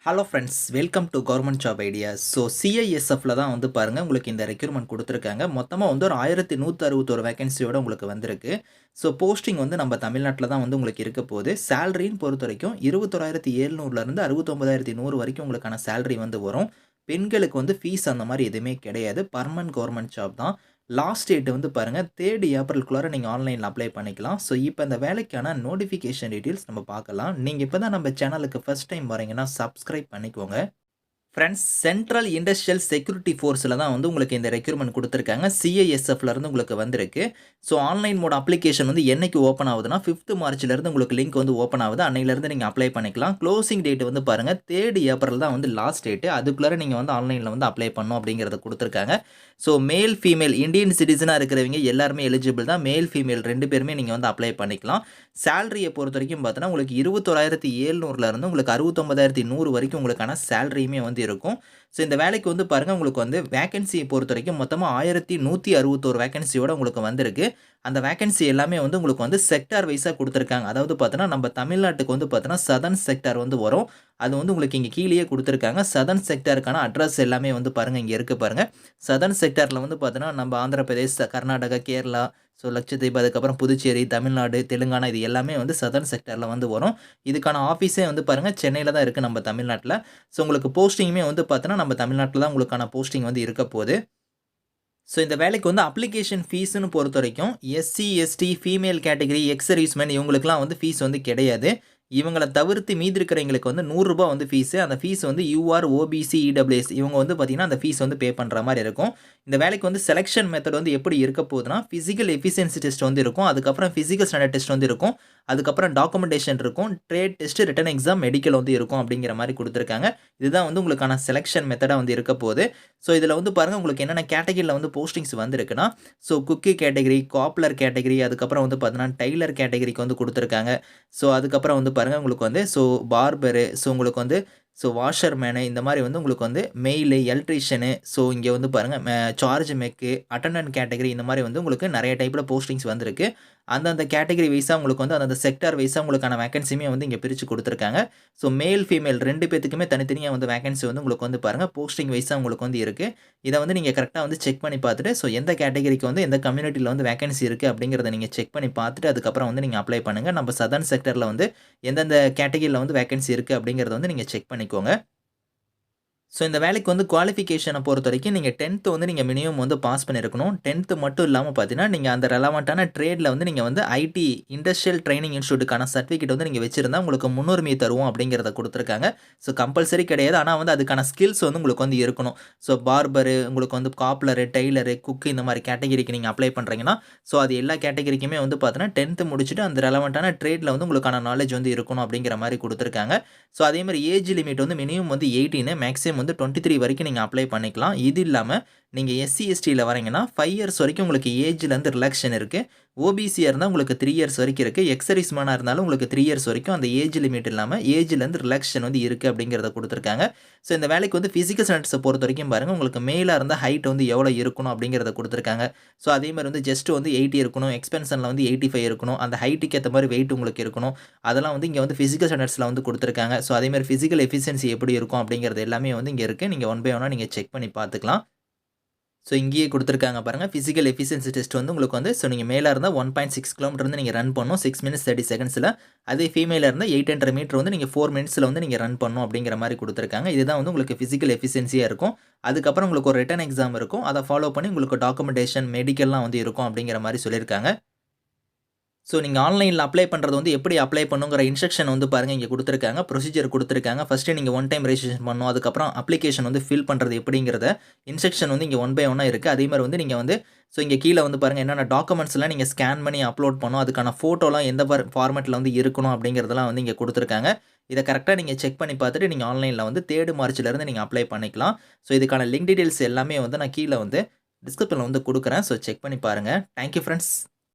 Hello friends, welcome to government job ideas. So சிஐஎஸ்எஃப்ல தான் வந்து பாருங்கள் உங்களுக்கு இந்த ரெக்யூர்மெண்ட் கொடுத்துருக்காங்க. மொத்தமாக வந்து ஒரு 1161 வேகன்சியோட உங்களுக்கு வந்திருக்கு. ஸோ போஸ்டிங் வந்து நம்ம தமிழ்நாட்டில் தான் வந்து உங்களுக்கு இருக்க போகுது. சேலரின்னு பொறுத்த வரைக்கும் 21,700லேருந்து 69,100 வரைக்கும் உங்களுக்கான சேலரி வந்து வரும். பெண்களுக்கு வந்து ஃபீஸ் அந்த மாதிரி எதுவுமே கிடையாது. பர்மனன்ட் கவர்மெண்ட் ஜாப் தான். லாஸ்ட் டேட் வந்து பாருங்கள் 3 ஏப்ரலுக்குள்ளார நீங்கள் ஆன்லைனில் அப்ளை பண்ணிக்கலாம். ஸோ இப்போ இந்த வேலைக்கான நோட்டிஃபிகேஷன் டீட்டெயில்ஸ் நம்ம பார்க்கலாம். நீங்கள் இப்போ தான் நம்ம சேனலுக்கு ஃபர்ஸ்ட் டைம் வரீங்கன்னா சப்ஸ்கிரைப் பண்ணிக்கோங்க. ஃப்ரெண்ட்ஸ், சென்ட்ரல் இண்டஸ்ட்ரியல் செக்யூரிட்டி ஃபோர்ஸில் தான் வந்து உங்களுக்கு இந்த ரெக்யூர்மெண்ட் கொடுத்துருக்காங்க. சிஐஎஸ்எஃப்லேருந்து உங்களுக்கு வந்திருக்கு. ஸோ ஆன்லைன் மோட் அப்ளிகேஷன் வந்து என்னைக்கு ஓப்பன் ஆகுதுன்னா 5th மார்ச்லேருந்து உங்களுக்கு லிங்க் வந்து ஓப்பன் ஆகுது. அன்னையிலேருந்து நீங்கள் அப்ளை பண்ணிக்கலாம். க்ளோசிங் டேட் வந்து பாருங்கள் 3 ஏப்ரல் தான் வந்து லாஸ்ட் டேட்டு. அதுக்குள்ளே நீங்கள் வந்து ஆன்லைனில் வந்து அப்ளை பண்ணணும் அப்படிங்கிறத கொடுத்துருக்காங்க. ஸோ மேல் ஃபீமேல் இந்தியன் சிட்டிசனாக இருக்கிறவங்க எல்லாருமே எலிஜிபிள் தான். மேல் ஃபீமேல் 2 பேருமே நீங்கள் வந்து அப்ளை பண்ணிக்கலாம். சேலரியை பொறுத்த வரைக்கும் பார்த்தோன்னா உங்களுக்கு 21,700லேருந்து உங்களுக்கு 69,100 வரைக்கும் உங்களுக்கான சேலரியுமே வந்து இருக்கும். ஸோ இந்த வேலைக்கு வந்து பாருங்கள் உங்களுக்கு வந்து வேகன்சியை பொறுத்த வரைக்கும் மொத்தமாக 1161 வேகன்சியோட உங்களுக்கு வந்திருக்கு. அந்த வேகன்சி எல்லாமே வந்து உங்களுக்கு வந்து செக்டார் வைஸாக கொடுத்துருக்காங்க. அதாவது பார்த்தோன்னா நம்ம தமிழ்நாட்டுக்கு வந்து பார்த்தோன்னா சதர்ன் செக்டார் வந்து வரும். அது வந்து உங்களுக்கு இங்கே கீழேயே கொடுத்துருக்காங்க. சதர்ன் செக்டாருக்கான அட்ரஸ் எல்லாமே வந்து பாருங்கள் இங்கே இருக்குது பாருங்கள். சதர்ன் செக்டாரில் வந்து பார்த்தோன்னா நம்ம ஆந்திர பிரதேஷ், கர்நாடகா, கேரளா, ஸோ லட்சத்தீவு, அதுக்கப்புறம் புதுச்சேரி, தமிழ்நாடு, தெலுங்கானா இது எல்லாமே வந்து சதர்ன் செக்டாரில் வந்து வரும். இதுக்கான ஆஃபீஸே வந்து பாருங்கள் சென்னையில் தான் இருக்குது நம்ம தமிழ்நாட்டில். ஸோ உங்களுக்கு போஸ்டிங்குமே வந்து பார்த்தோன்னா நம்ம தமிழ்நாட்டில் தான் உங்களுக்கான போஸ்டிங் வந்து இருக்க போகுது. ஸோ இந்த வேலைக்கு வந்து அப்ளிகேஷன் ஃபீஸ்ன்னு பொறுத்த வரைக்கும் SC, ST, female category, ex serviceman இவங்களுக்குலாம் வந்து ஃபீஸ் வந்து கிடையாது. இவங்கள தவிர்த்து மீதி இருக்கிறவங்களுக்கு வந்து ரூ. 100 வந்து ஃபீஸு. அந்த ஃபீஸ் வந்து யூஆர், ஓபிசி, இடபிள்யூஎஸ் இவங்க வந்து பார்த்தீங்கன்னா அந்த ஃபீஸ் வந்து பே பண்ணுற மாதிரி இருக்கும். இந்த வேலைக்கு வந்து செலெக்ஷன் மெத்தட் வந்து எப்படி இருக்க போகுதுன்னா ஃபிசிக்கல் எஃபிஷியன்சி டெஸ்ட் வந்து இருக்கும். அதுக்கப்புறம் ஃபிசிக்கல் ஸ்டாண்டர்ட் டெஸ்ட் வந்து இருக்கும். அதுக்கப்புறம் டாக்குமெண்டேஷன் இருக்கும். Trade test, written exam, medical வந்து இருக்கும் அப்படிங்கிற மாதிரி கொடுத்துருக்காங்க. இதுதான் வந்து உங்களுக்கான செலெக்ஷன் மெத்தடாக வந்து இருக்க போகுது. ஸோ இதில் வந்து பாருங்கள் உங்களுக்கு என்னென்ன கேட்டகரியில் வந்து போஸ்டிங்ஸ் வந்துருக்குன்னா so cookie category, cobbler category, அதுக்கப்புறம் வந்து பார்த்தீங்கன்னா டெய்லர் கேட்டகரிக்கு வந்து கொடுத்துருக்காங்க. ஸோ அதுக்கப்புறம் வந்து பாருங்கள் உங்களுக்கு வந்து ஸோ பார்பரு, ஸோ உங்களுக்கு வந்து ஸோ வாஷர்மேனு இந்த மாதிரி வந்து உங்களுக்கு வந்து மெயிலு, எலக்ட்ரீஷியனு, ஸோ இங்கே வந்து பாருங்கள் சார்ஜ் மெக்கு, அட்டண்டன்ட் கேட்டகரி இந்த மாதிரி வந்து உங்களுக்கு நிறைய டைப்பில் போஸ்டிங்ஸ் வந்திருக்கு. அந்தந்த கேட்டகரி வைஸாக உங்களுக்கு வந்து அந்தந்த செக்டார் வைஸாக உங்களுக்கான வேகன்சியுமே வந்து இங்கே பிரித்து கொடுத்துருக்காங்க. ஸோ மேல் ஃபீமேல் 2 பேத்துக்குமே தனித்தனியாக வந்து வேகன்சி வந்து உங்களுக்கு வந்து பாருங்கள் போஸ்டிங் வைஸாக உங்களுக்கு வந்து இருக்குது. இதை வந்து நீங்கள் கரெக்டாக வந்து செக் பண்ணி பார்த்துட்டு ஸோ எந்த கேட்டகரிக்கு வந்து எந்த கம்யூனிட்டியில் வந்து வேகன்சி இருக்குது அப்படிங்கிறத நீங்கள் செக் பண்ணி பார்த்துட்டு அதுக்கப்புறம் வந்து நீங்கள் அப்ளை பண்ணுங்கள். நம்ம சதர்ன் செக்டரில் வந்து எந்தெந்த கேட்டகரியில் வந்து வேகன்சி இருக்குது அப்படிங்கிறத வந்து நீங்கள் செக் பண்ணிக்கோங்க. ஸோ இந்த வேலைக்கு வந்து குவாலிஃபிகேஷனை பொறுத்த வரைக்கும் நீங்கள் 10th வந்து நீங்கள் மினிமம் வந்து பாஸ் பண்ணியிருக்கணும். 10th மட்டும் இல்லாமல் பார்த்தீங்கன்னா நீங்கள் அந்த ரெலவெண்ட்டான ட்ரேடில் வந்து நீங்கள் வந்து ஐடி இண்டஸ்ட்ரியல் ட்ரைனிங் இன்ஸ்டியூட்டுக்கான சர்டிஃபிகேட் வந்து நீங்கள் வச்சிருந்தா உங்களுக்கு முன்னுரிமை தருவோம் அப்படிங்கிறத கொடுத்துருக்காங்க. ஸோ கம்பல்சரி கிடையாது. ஆனால் வந்து அதுக்கான ஸ்கில்ஸ் வந்து உங்களுக்கு வந்து இருக்கணும். ஸோ பார்பரு, உங்களுக்கு வந்து காப்லரு, டெய்லரு, குக்கு இந்த மாதிரி கேட்டகரிக்கு நீங்கள் அப்ளை பண்ணுறீங்கன்னா ஸோ அது எல்லா கேட்டகரிக்குமே வந்து பார்த்தீங்கன்னா 10th முடிச்சுட்டு அந்த ரெலவெண்ட்டான ட்ரேடில் வந்து உங்களுக்கான நாலேஜ் வந்து இருக்கணும் அப்படிங்கிற மாதிரி கொடுத்துருக்காங்க. ஸோ அதே மாதிரி ஏஜ் லிமிட் வந்து மினிமம் வந்து 18, மேக்ஸிமம் வந்து 23 வரைக்கும் நீங்கள் அப்ளை பண்ணிக்கலாம். இது இல்லாமல் நீங்கள் எஸ்சி, எஸ்டியில் வரீங்கன்னா 5 இயர்ஸ் வரைக்கும் உங்களுக்கு ஏஜ்லேருந்து ரிலாக்ஷன் இருக்குது. ஓபிசியாக இருந்தால் உங்களுக்கு 3 இயர்ஸ் வரைக்கும் இருக்குது. எக்ஸ் சர்வீஸ்மேனாக இருந்தாலும் உங்களுக்கு 3 இயர்ஸ் வரைக்கும் அந்த ஏஜ் லிமிட் இல்லாமல் ஏஜ்லேருந்து ரிலாக்ஷன் வந்து இருக்குது அப்படிங்கிறத கொடுத்துருக்காங்க. ஸோ இந்த வேலைக்கு வந்து ஃபிசிக்கல் ஸ்டாண்டர்ட்ஸை பொறுத்த வரைக்கும் பாருங்கள் உங்களுக்கு மேலாக இருந்தால் ஹைட் வந்து எவ்வளோ இருக்கணும் அப்படிங்கிறத கொடுத்துருக்காங்க. ஸோ அதே மாதிரி வந்து ஜஸ்ட் வந்து 80 இருக்கணும், எக்ஸ்பென்ஷனில் வந்து 85 இருக்கணும், அந்த ஹைட்டுக்கு ஏற்ற மாதிரி வெயிட் உங்களுக்கு இருக்கணும். அதெல்லாம் வந்து இங்கே வந்து ஃபிசிக்கல் ஸ்டாண்டர்ட்ஸில் வந்து கொடுத்துருக்காங்க. ஸோ அதே மாதிரி ஃபிசிக்கல் எஃபிஷியன்சி எப்படி இருக்கும் அப்படிங்கிறது எல்லாமே வந்து இங்கே இருக்குது. நீங்கள் ஒன் பை ஒன்னாக நீங்கள் செக் பண்ணி பார்த்துக்கலாம். ஸோ இங்கேயே கொடுத்துருக்காங்க பாருங்கள். ஃபிசிக்கல் எஃபிஷியன்சி டெஸ்ட் வந்து உங்களுக்கு வந்து ஸோ நீங்கள் மேலே இருந்தால் 1.6 கிலோமீட்டர் வந்து நீங்கள் ரன் பண்ணணும் 6 மினிட்ஸ் 30 செகண்ட்ஸில். அதே ஃபீமேலாக இருந்தால் 800 மீட்டர் வந்து நீங்கள் 4 மினிட்ஸில் வந்து நீங்கள் ரன் பண்ணணும் அப்படிங்கிற மாதிரி கொடுத்துருக்காங்க. இதுதான் வந்து உங்களுக்கு ஃபிசிக்கல் எஃபிஷியன்சியாக இருக்கும். அதுக்கப்புறம் உங்களுக்கு ஒரு ரிட்டன் எக்ஸாம் இருக்கும். அதை ஃபாலோ பண்ணி உங்களுக்கு டாக்குமெண்டேஷன், மெடிக்கல்லாம் வந்து இருக்கும் அப்படிங்கிற மாதிரி சொல்லியிருக்காங்க. ஸோ நீங்கள் ஆன்லைனில் அப்ளை பண்ணுறது வந்து எப்படி அப்ளை பண்ணுங்கிற இன்ஸ்ட்ரக்ஷன் வந்து பாருங்கள் இங்கே கொடுத்துருக்காங்க. ப்ரொசீஜர் கொடுத்துருக்காங்க. ஃபஸ்ட்டு நீங்கள் ஒன் டைம் ரெஜிஸ்ட்ரேஷன் பண்ணணும். அதுக்கப்புறம் அப்ளிகேஷன் வந்து ஃபில் பண்ணுறது எப்படிங்கிறத இன்ஸ்ட்ரக்ஷன் வந்து இங்கே ஒன் பை ஒன்னாக இருக்குது. அதே மாதிரி வந்து நீங்கள் வந்து ஸோ இங்கே கீழே வந்து பாருங்கள் என்னென்ன டாக்குமெண்ட்ஸ்லாம் நீங்கள் ஸ்கேன் பண்ணி அப்லோட் பண்ணணும். அதுக்கான ஃபோட்டோலாம் எந்த ஃபார்மேட்டில் வந்து இருக்கணும் அப்படிங்கிறதெல்லாம் வந்து இங்கே கொடுத்துருக்காங்க. இதை கரெக்டாக நீங்கள் செக் பண்ணி பார்த்துட்டு நீங்கள் ஆன்லைனில் வந்து 3 மார்ச்லேருந்து நீங்கள் அப்ளை பண்ணிக்கலாம். ஸோ இதுக்கான லிங்க் டீட்டெயில்ஸ் எல்லாமே வந்து நான் கீழே வந்து டிஸ்கிரிப்ஷனில் வந்து கொடுக்குறேன். ஸோ செக் பண்ணி பாருங்கள். Thank you friends.